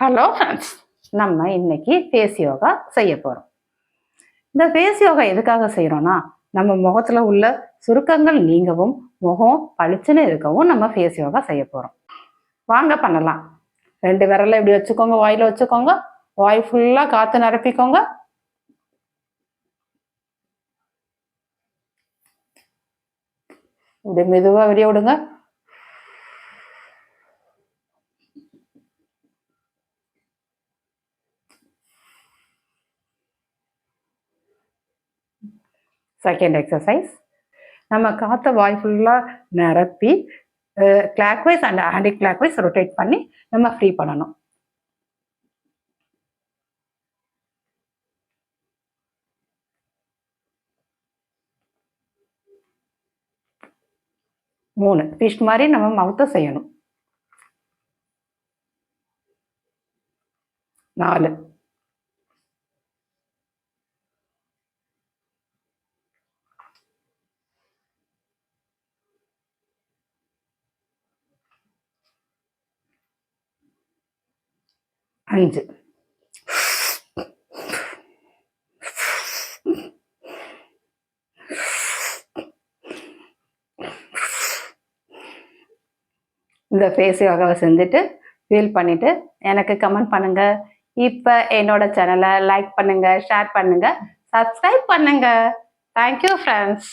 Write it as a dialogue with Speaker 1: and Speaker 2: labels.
Speaker 1: Hello friends, நம்ம இன்னைக்கு face yoga செய்ய போகிறோம். இந்த ஃபேஸ் யோகா எதுக்காக செய்கிறோன்னா, நம்ம முகத்தில் உள்ள சுருக்கங்கள் நீங்கவும் முகம் பளிச்சுன்னு இருக்கவும் நம்ம ஃபேஸ் யோகா செய்ய போகிறோம். வாங்க பண்ணலாம். 2 விரலை இப்படி வச்சுக்கோங்க, வாயில் வச்சுக்கோங்க. வாய் ஃபுல்லாக காற்று நிரப்பிக்கோங்க. இப்படி மெதுவாக வெளியே விடுங்க. செகண்ட் எக்ஸசைஸ், நம்ம காற்றை வாய் ஃபுல்லாக நிரப்பி clockwise and anticlockwise rotate பண்ணி நம்ம ஃப்ரீ பண்ணணும். மூணு ஃபிஷ் மாதிரி நம்ம மவுத்தை செய்யணும். 4 5 இந்த ஃபேஸ் யோகாவை செஞ்சுட்டு ஃபீல் பண்ணிவிட்டு எனக்கு கமெண்ட் பண்ணுங்கள். இப்போ என்னோட சேனலை லைக் பண்ணுங்கள், ஷேர் பண்ணுங்கள், சப்ஸ்கிரைப் பண்ணுங்கள். Thank you friends.